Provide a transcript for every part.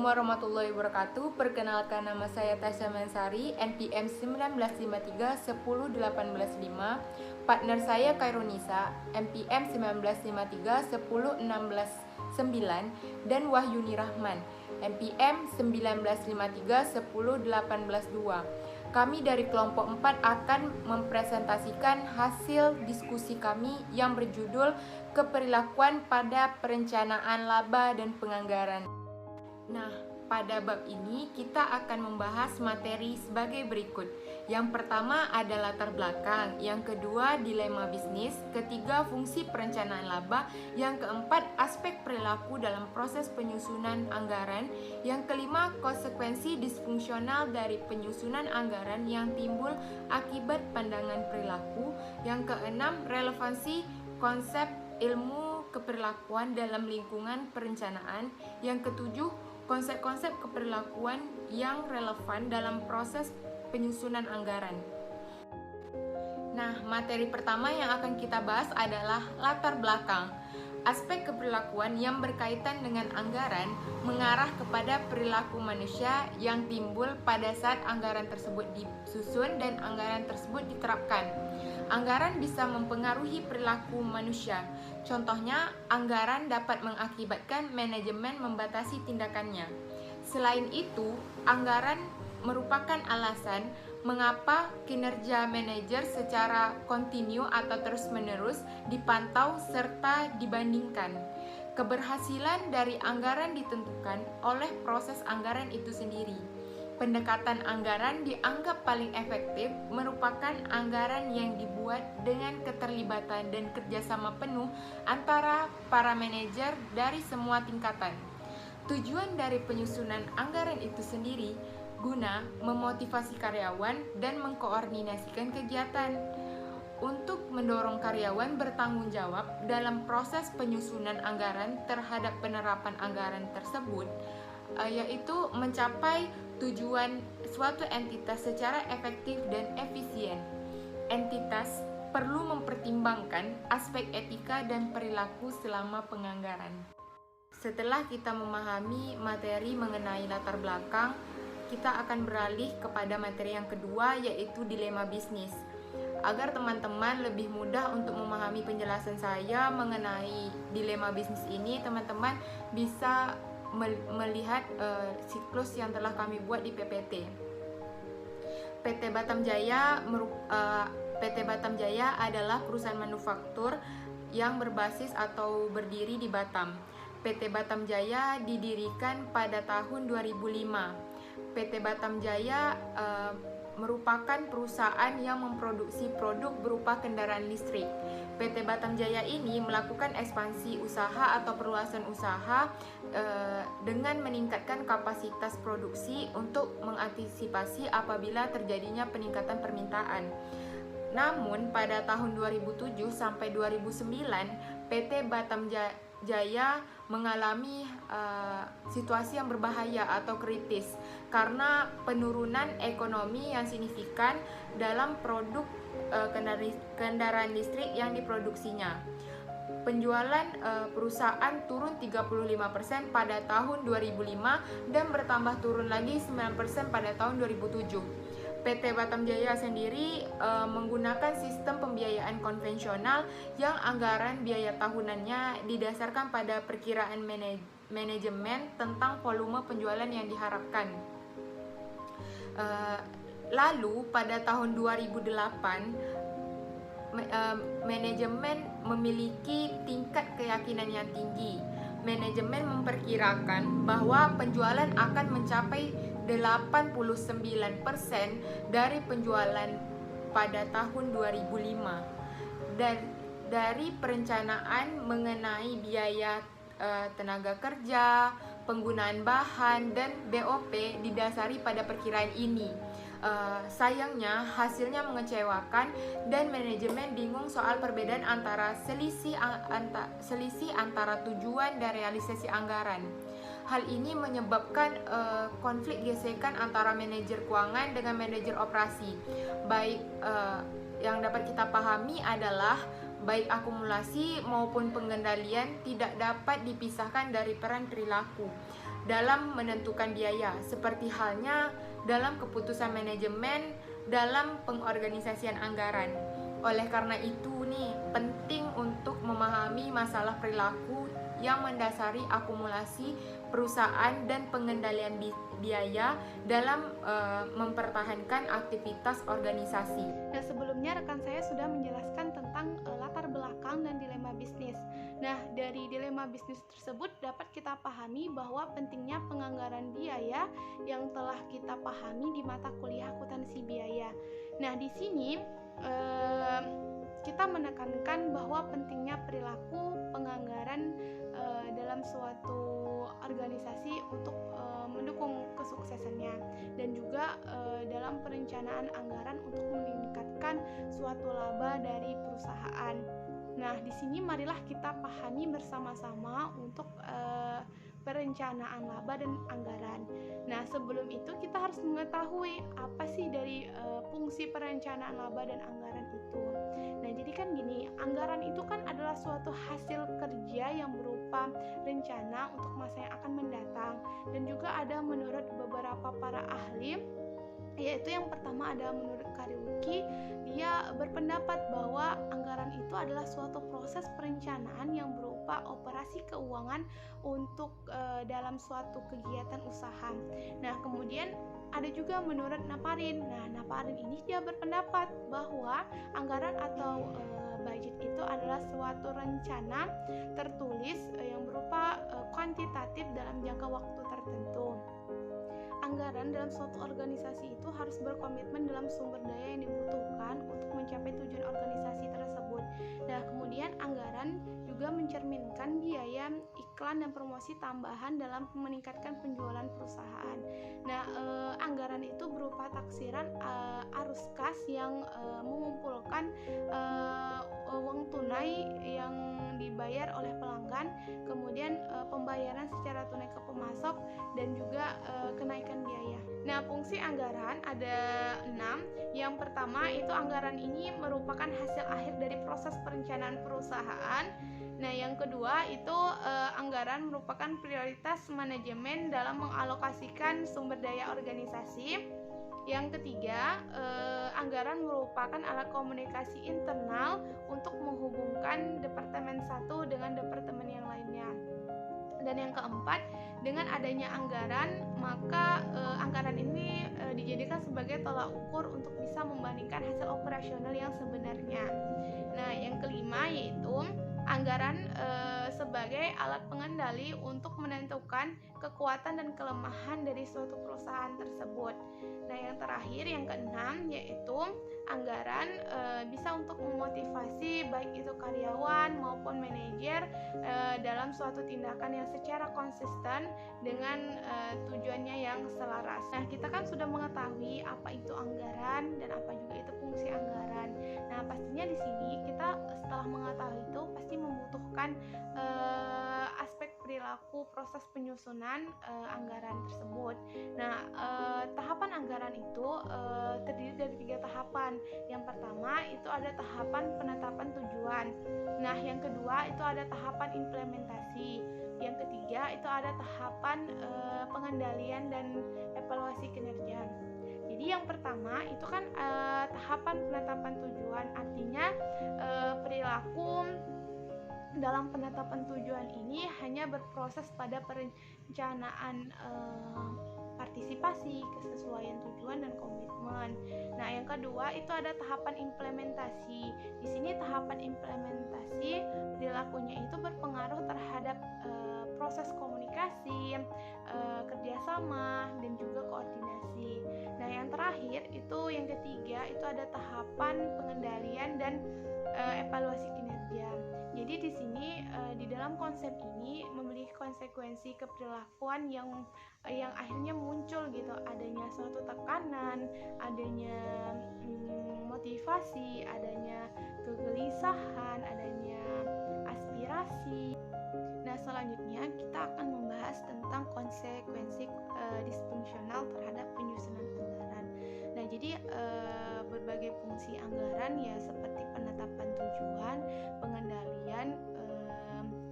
warahmatullahi wabarakatuh. Perkenalkan, nama saya Tasya Mansari, NPM 1953-10185. Partner saya Khairunisa, NPM 1953-10169, dan Wahyuni Rahman, NPM 1953-10182. Kami dari kelompok 4 akan mempresentasikan hasil diskusi kami yang berjudul Keperilakuan pada Perencanaan Laba dan Penganggaran. Nah, pada bab ini kita akan membahas materi sebagai berikut. Yang pertama ada latar belakang, yang kedua dilema bisnis, ketiga fungsi perencanaan laba, yang keempat aspek perilaku dalam proses penyusunan anggaran, yang kelima konsekuensi disfungsional dari penyusunan anggaran yang timbul akibat pandangan perilaku, yang keenam relevansi konsep ilmu keperilakuan dalam lingkungan perencanaan, yang ketujuh konsep-konsep keperilakuan yang relevan dalam proses penyusunan anggaran. Nah, materi pertama yang akan kita bahas adalah latar belakang. Aspek keperilakuan yang berkaitan dengan anggaran mengarah kepada perilaku manusia yang timbul pada saat anggaran tersebut disusun dan anggaran tersebut diterapkan. Anggaran bisa mempengaruhi perilaku manusia. Contohnya, anggaran dapat mengakibatkan manajemen membatasi tindakannya. Selain itu, anggaran merupakan alasan mengapa kinerja manajer secara kontinu atau terus-menerus dipantau serta dibandingkan. Keberhasilan dari anggaran ditentukan oleh proses anggaran itu sendiri. Pendekatan anggaran dianggap paling efektif merupakan anggaran yang dibuat dengan keterlibatan dan kerjasama penuh antara para manajer dari semua tingkatan. Tujuan dari penyusunan anggaran itu sendiri guna memotivasi karyawan dan mengkoordinasikan kegiatan. Untuk mendorong karyawan bertanggung jawab dalam proses penyusunan anggaran terhadap penerapan anggaran tersebut, yaitu mencapai tujuan suatu entitas secara efektif dan efisien. Entitas perlu mempertimbangkan aspek etika dan perilaku selama penganggaran. Setelah kita memahami materi mengenai latar belakang, kita akan beralih kepada materi yang kedua, yaitu dilema bisnis. Agar teman-teman lebih mudah untuk memahami penjelasan saya mengenai dilema bisnis ini, teman-teman bisa melihat siklus yang telah kami buat di PPT. PT Batam Jaya adalah perusahaan manufaktur yang berbasis atau berdiri di Batam. PT Batam Jaya didirikan pada tahun 2005. PT Batam Jaya merupakan perusahaan yang memproduksi produk berupa kendaraan listrik. PT Batam Jaya ini melakukan ekspansi usaha atau perluasan usaha dengan meningkatkan kapasitas produksi untuk mengantisipasi apabila terjadinya peningkatan permintaan. Namun pada tahun 2007 sampai 2009, PT Batam Jaya mengalami situasi yang berbahaya atau kritis karena penurunan ekonomi yang signifikan dalam produk kendaraan listrik yang diproduksinya. Penjualan perusahaan turun 35% pada tahun 2005 dan bertambah turun lagi 9% pada tahun 2007. PT Batam Jaya sendiri menggunakan sistem pembiayaan konvensional yang anggaran biaya tahunannya didasarkan pada perkiraan manajemen tentang volume penjualan yang diharapkan. Lalu pada tahun 2008, manajemen memiliki tingkat keyakinan yang tinggi. Manajemen memperkirakan bahwa penjualan akan mencapai 89% dari penjualan pada tahun 2005. Dan dari perencanaan mengenai biaya tenaga kerja, penggunaan bahan, dan BOP didasari pada perkiraan ini. Sayangnya hasilnya mengecewakan dan manajemen bingung soal perbedaan antara selisih antara tujuan dan realisasi anggaran. Hal ini menyebabkan konflik gesekan antara manajer keuangan dengan manajer operasi. Baik yang dapat kita pahami adalah baik akumulasi maupun pengendalian tidak dapat dipisahkan dari peran perilaku. dalam menentukan biaya, seperti halnya dalam keputusan manajemen dalam pengorganisasian anggaran. Oleh karena itu nih, penting untuk memahami masalah perilaku yang mendasari akumulasi perusahaan dan pengendalian biaya dalam mempertahankan aktivitas organisasi. Nah, sebelumnya rekan saya sudah menjelaskan tentang latar belakang dan dilema bisnis. Nah, dari dilema bisnis tersebut dapat kita pahami bahwa pentingnya penganggaran biaya yang telah kita pahami di mata kuliah akuntansi biaya. Nah, di sini kita menekankan bahwa pentingnya perilaku penganggaran dalam suatu organisasi untuk mendukung kesuksesannya, dan juga dalam perencanaan anggaran untuk meningkatkan suatu laba dari perusahaan. Nah, di sini marilah kita pahami bersama-sama untuk perencanaan laba dan anggaran. Nah, sebelum itu kita harus mengetahui apa sih dari fungsi perencanaan laba dan anggaran itu. Nah, jadi kan gini, anggaran itu kan adalah suatu hasil kerja yang berupa rencana untuk masa yang akan mendatang, dan juga ada menurut beberapa para ahli, yaitu yang pertama ada menurut Kariuki. Dia berpendapat bahwa anggaran itu adalah suatu proses perencanaan yang berupa operasi keuangan untuk dalam suatu kegiatan usaha. Nah, kemudian ada juga menurut Naparin. Nah, Naparin ini dia berpendapat bahwa anggaran atau budget itu adalah suatu rencana tertulis yang berupa kuantitatif dalam jangka waktu tertentu. Anggaran dalam suatu organisasi itu harus berkomitmen dalam sumber daya yang dibutuhkan untuk mencapai tujuan organisasi tersebut. Nah, kemudian anggaran juga mencerminkan biaya iklan dan promosi tambahan dalam meningkatkan penjualan perusahaan. Nah, anggaran itu berupa taksiran arus kas yang mengumpulkan uang tunai yang dibayar oleh pelanggan, kemudian pembayaran secara tunai ke pemasok, dan juga kenaikan biaya. Nah, fungsi anggaran ada 6. Yang pertama itu anggaran ini merupakan hasil akhir dari proses perencanaan perusahaan. Nah, yang kedua itu anggaran merupakan prioritas manajemen dalam mengalokasikan sumber daya organisasi. Yang ketiga, anggaran merupakan alat komunikasi internal untuk menghubungkan departemen satu dengan departemen yang lainnya. Dan yang keempat, dengan adanya anggaran, maka anggaran ini dijadikan sebagai tolak ukur untuk bisa membandingkan hasil operasional yang sebenarnya. Nah, yang kelima yaitu anggaran sebagai alat pengendali untuk menentukan kekuatan dan kelemahan dari suatu perusahaan tersebut. Nah, yang terakhir, yang keenam, yaitu anggaran bisa untuk memotivasi baik itu karyawan maupun manajer dalam suatu tindakan yang secara konsisten dengan tujuannya yang selaras. Nah, kita kan sudah mengetahui apa itu anggaran dan apa juga itu fungsi anggaran. Nah, pastinya di sini kita setelah mengetahui itu pasti membutuhkan aspek perilaku proses penyusunan anggaran tersebut. Nah, tahapan anggaran itu terdiri dari 3 tahapan. Yang pertama itu ada tahapan penetapan tujuan. Nah, yang kedua itu ada tahapan implementasi. Yang ketiga itu ada tahapan pengendalian dan evaluasi kinerja. Jadi yang pertama itu kan tahapan penetapan tujuan, artinya perilaku dalam penetapan tujuan ini hanya berproses pada perencanaan partisipasi, kesesuaian tujuan dan komitmen. Nah, yang kedua itu ada tahapan implementasi. Di sini tahapan implementasi perilakunya itu berpengaruh terhadap proses komunikasi, kerjasama, dan juga koordinasi. Nah, yang terakhir itu yang ketiga itu ada tahapan pengendalian dan evaluasi kinerja. Jadi di sini di dalam konsep ini memiliki konsekuensi keperilakuan yang akhirnya muncul gitu, adanya suatu tekanan, adanya motivasi, adanya kegelisahan, adanya aspirasi. Nah, selanjutnya kita akan membahas tentang konsekuensi disfungsional terhadap penyusunan anggaran. Nah, jadi berbagai fungsi anggaran ya seperti penetapan tujuan, pengendalian,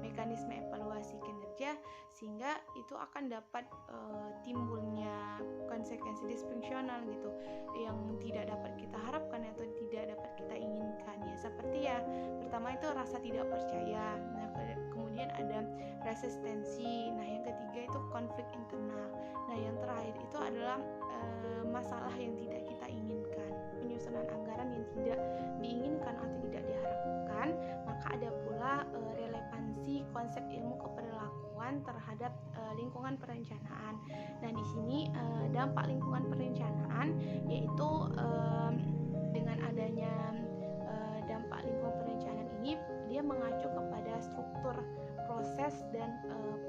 mekanisme evaluasi kinerja, sehingga itu akan dapat timbulnya konsekuensi disfungsional gitu yang tidak dapat kita harapkan atau tidak dapat kita inginkan, ya seperti ya pertama itu rasa tidak percaya, nah kemudian ada resistensi, nah yang ketiga itu konflik internal, nah yang terakhir itu adalah masalah yang tidak kita inginkan, penyusunan anggaran yang tidak diinginkan atau tidak diharapkan. Maka ada pula relevansi konsep ilmu keberlakuan terhadap lingkungan perencanaan. Nah, di sini dampak lingkungan perencanaan yaitu dengan adanya dampak lingkungan perencanaan ini dia mengacu kepada struktur proses dan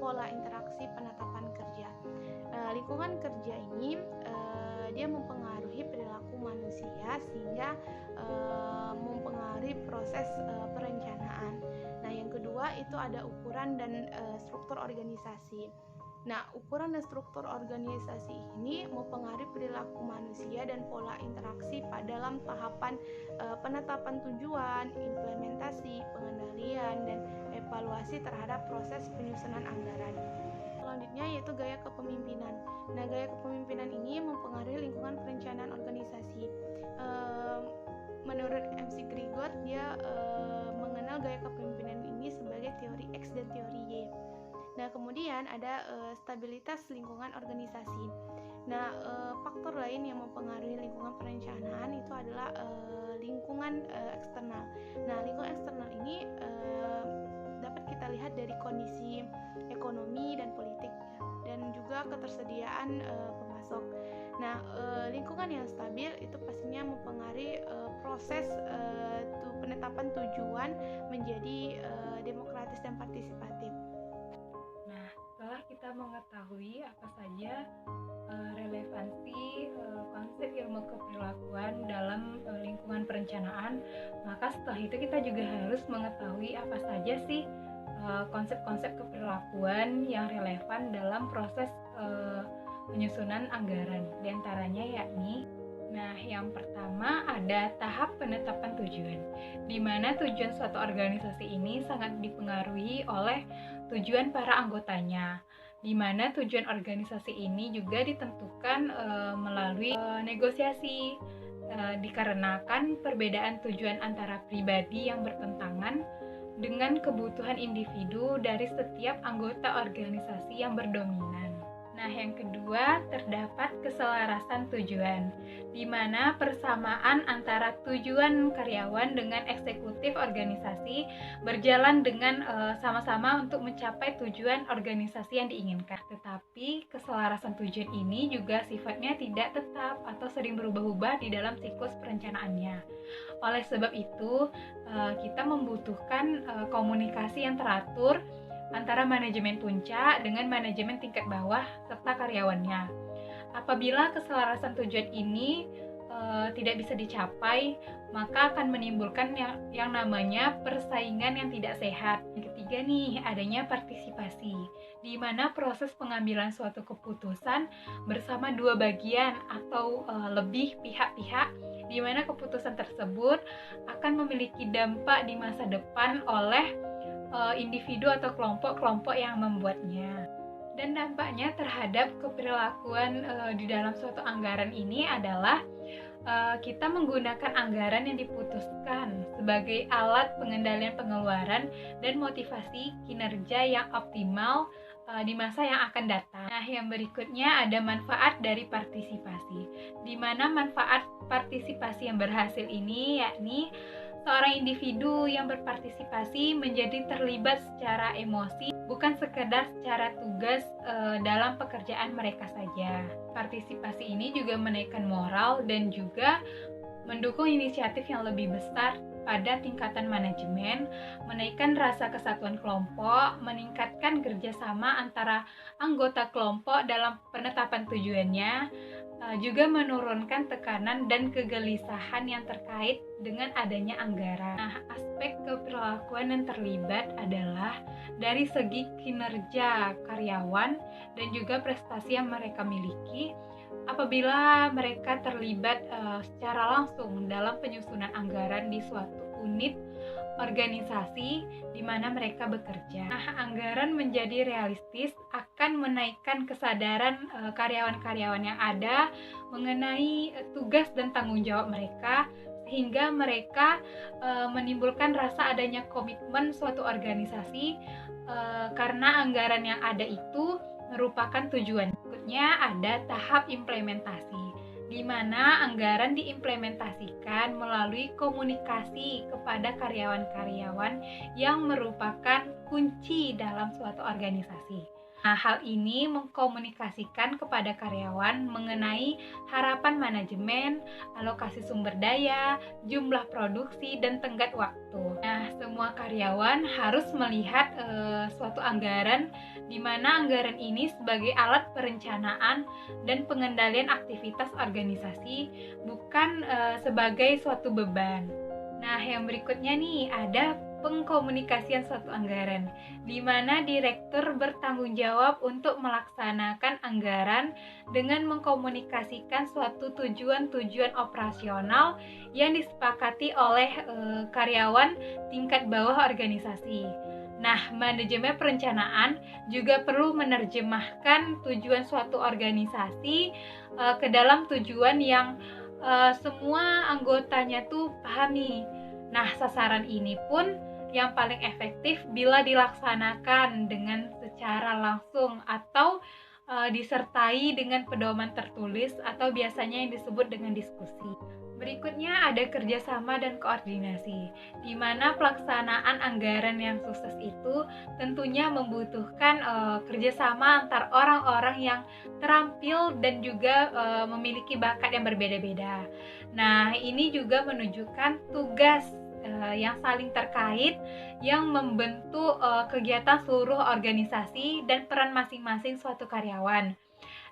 pola interaksi penetapan kerja. Lingkungan kerja ini dia mempengaruhi perilaku manusia sehingga mempengaruhi proses perencanaan. Nah, yang kedua itu ada ukuran dan struktur organisasi. Nah, ukuran dan struktur organisasi ini mempengaruhi perilaku manusia dan pola interaksi dalam tahapan penetapan tujuan, implementasi, pengendalian, dan evaluasi terhadap proses penyusunan anggaran. Selanjutnya yaitu gaya kepemimpinan. Nah, gaya kepemimpinan ini mempengaruhi lingkungan perencanaan organisasi. Menurut MC Grigor, dia mengenal gaya kepemimpinan ini sebagai teori X dan teori Y. Nah, kemudian ada stabilitas lingkungan organisasi. Nah, faktor lain yang mempengaruhi lingkungan perencanaan itu adalah lingkungan eksternal. Nah, lingkungan eksternal ini dapat kita lihat dari kondisi ekonomi dan politik dan juga ketersediaan pemasok. Nah, lingkungan yang stabil itu pastinya mempengaruhi proses penetapan tujuan menjadi demokratis dan partisipatif. Nah, setelah kita mengetahui apa saja relevansi konsep ilmu keperilakuan dalam lingkungan perencanaan, maka setelah itu kita juga harus mengetahui apa saja sih konsep-konsep keperilakuan yang relevan dalam proses penyusunan anggaran. Di antaranya yakni, nah yang pertama ada tahap penetapan tujuan, di mana tujuan suatu organisasi ini sangat dipengaruhi oleh tujuan para anggotanya, di mana tujuan organisasi ini juga ditentukan melalui negosiasi, dikarenakan perbedaan tujuan antara pribadi yang bertentangan dengan kebutuhan individu dari setiap anggota organisasi yang berdominan. Nah, yang kedua, terdapat keselarasan tujuan, di mana persamaan antara tujuan karyawan dengan eksekutif organisasi berjalan dengan sama-sama untuk mencapai tujuan organisasi yang diinginkan. Tetapi, keselarasan tujuan ini juga sifatnya tidak tetap atau sering berubah-ubah di dalam siklus perencanaannya. Oleh sebab itu, kita membutuhkan komunikasi yang teratur antara manajemen puncak dengan manajemen tingkat bawah serta karyawannya. Apabila keselarasan tujuan ini tidak bisa dicapai, maka akan menimbulkan yang namanya persaingan yang tidak sehat. Yang ketiga nih, adanya partisipasi, di mana proses pengambilan suatu keputusan bersama dua bagian atau lebih pihak-pihak, di mana keputusan tersebut akan memiliki dampak di masa depan oleh individu atau kelompok-kelompok yang membuatnya. Dan dampaknya terhadap keperilakuan di dalam suatu anggaran ini adalah kita menggunakan anggaran yang diputuskan sebagai alat pengendalian pengeluaran dan motivasi kinerja yang optimal di masa yang akan datang. Nah, yang berikutnya ada manfaat dari partisipasi, di mana manfaat partisipasi yang berhasil ini yakni seorang individu yang berpartisipasi menjadi terlibat secara emosi, bukan sekedar secara tugas dalam pekerjaan mereka saja. Partisipasi ini juga menaikkan moral dan juga mendukung inisiatif yang lebih besar pada tingkatan manajemen, menaikkan rasa kesatuan kelompok, meningkatkan kerjasama antara anggota kelompok dalam penetapan tujuannya, juga menurunkan tekanan dan kegelisahan yang terkait dengan adanya anggaran. Nah, aspek keperilakuan yang terlibat adalah dari segi kinerja karyawan dan juga prestasi yang mereka miliki apabila mereka terlibat secara langsung dalam penyusunan anggaran di suatu unit organisasi di mana mereka bekerja. Nah, anggaran menjadi realistis akan menaikkan kesadaran karyawan-karyawan yang ada mengenai tugas dan tanggung jawab mereka, sehingga mereka menimbulkan rasa adanya komitmen suatu organisasi karena anggaran yang ada itu merupakan tujuan. Berikutnya ada tahap implementasi, di mana anggaran diimplementasikan melalui komunikasi kepada karyawan-karyawan yang merupakan kunci dalam suatu organisasi. Nah, hal ini mengkomunikasikan kepada karyawan mengenai harapan manajemen, alokasi sumber daya, jumlah produksi, dan tenggat waktu. Nah, semua karyawan harus melihat suatu anggaran, di mana anggaran ini sebagai alat perencanaan dan pengendalian aktivitas organisasi, bukan sebagai suatu beban. Nah, yang berikutnya nih ada pengkomunikasian suatu anggaran, di mana direktur bertanggung jawab untuk melaksanakan anggaran dengan mengkomunikasikan suatu tujuan-tujuan operasional yang disepakati oleh karyawan tingkat bawah organisasi. Nah, manajemen perencanaan juga perlu menerjemahkan tujuan suatu organisasi ke dalam tujuan yang semua anggotanya tuh pahami. Nah, sasaran ini pun yang paling efektif bila dilaksanakan dengan secara langsung atau disertai dengan pedoman tertulis atau biasanya yang disebut dengan diskusi. Berikutnya ada kerjasama dan koordinasi, di mana pelaksanaan anggaran yang sukses itu tentunya membutuhkan kerjasama antar orang-orang yang terampil dan juga memiliki bakat yang berbeda-beda. Nah, ini juga menunjukkan tugas yang saling terkait yang membentuk kegiatan seluruh organisasi dan peran masing-masing suatu karyawan.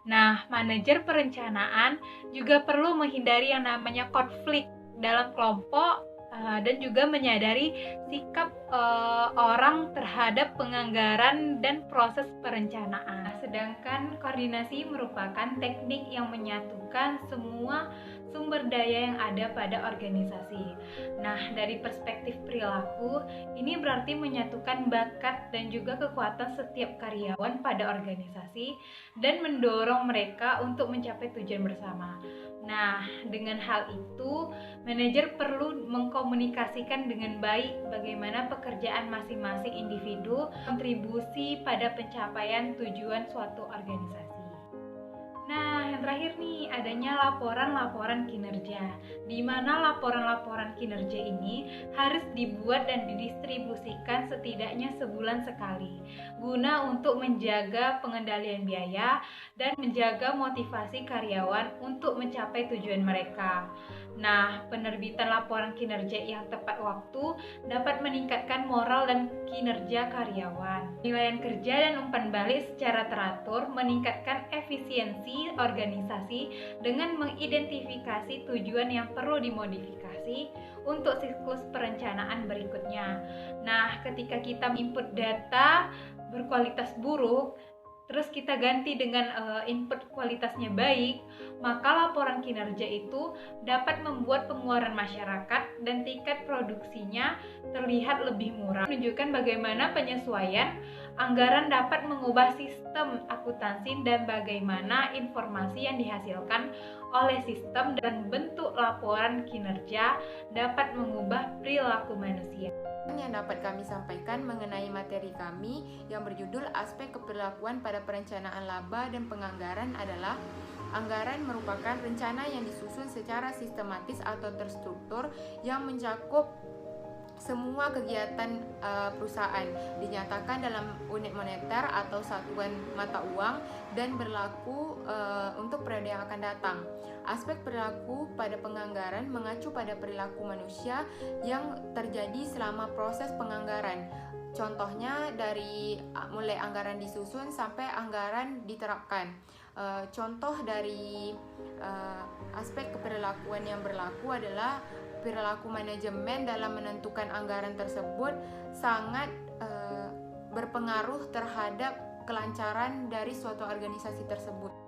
Nah, manajer perencanaan juga perlu menghindari yang namanya konflik dalam kelompok dan juga menyadari sikap orang terhadap penganggaran dan proses perencanaan. Sedangkan koordinasi merupakan teknik yang menyatukan semua sumber daya yang ada pada organisasi. Nah, dari perspektif perilaku, ini berarti menyatukan bakat dan juga kekuatan setiap karyawan pada organisasi dan mendorong mereka untuk mencapai tujuan bersama. Nah, dengan hal itu, manajer perlu mengkomunikasikan dengan baik bagaimana pekerjaan masing-masing individu kontribusi pada pencapaian tujuan suatu organisasi. Nah, yang terakhir nih, adanya laporan-laporan kinerja, di mana laporan-laporan kinerja ini harus dibuat dan didistribusikan setidaknya sebulan sekali, guna untuk menjaga pengendalian biaya dan menjaga motivasi karyawan untuk mencapai tujuan mereka. Nah, penerbitan laporan kinerja yang tepat waktu dapat meningkatkan moral dan kinerja karyawan. Penilaian kerja dan umpan balik secara teratur meningkatkan efisiensi organisasi dengan mengidentifikasi tujuan yang perlu dimodifikasi untuk siklus perencanaan berikutnya. Nah, ketika kita input data berkualitas buruk, terus kita ganti dengan input kualitasnya baik, maka laporan kinerja itu dapat membuat pengeluaran masyarakat dan tingkat produksinya terlihat lebih murah. Menunjukkan bagaimana penyesuaian anggaran dapat mengubah sistem akuntansi dan bagaimana informasi yang dihasilkan oleh sistem dan bentuk laporan kinerja dapat mengubah perilaku manusia. Yang dapat kami sampaikan mengenai materi kami yang berjudul Aspek Keperlakuan pada Perencanaan Laba dan Penganggaran adalah anggaran merupakan rencana yang disusun secara sistematis atau terstruktur yang mencakup semua kegiatan perusahaan, dinyatakan dalam unit moneter atau satuan mata uang dan berlaku untuk periode yang akan datang. Aspek perilaku pada penganggaran mengacu pada perilaku manusia yang terjadi selama proses penganggaran. Contohnya dari mulai anggaran disusun sampai anggaran diterapkan. Contoh dari aspek keperilakuan yang berlaku adalah perilaku manajemen dalam menentukan anggaran tersebut sangat berpengaruh terhadap kelancaran dari suatu organisasi tersebut.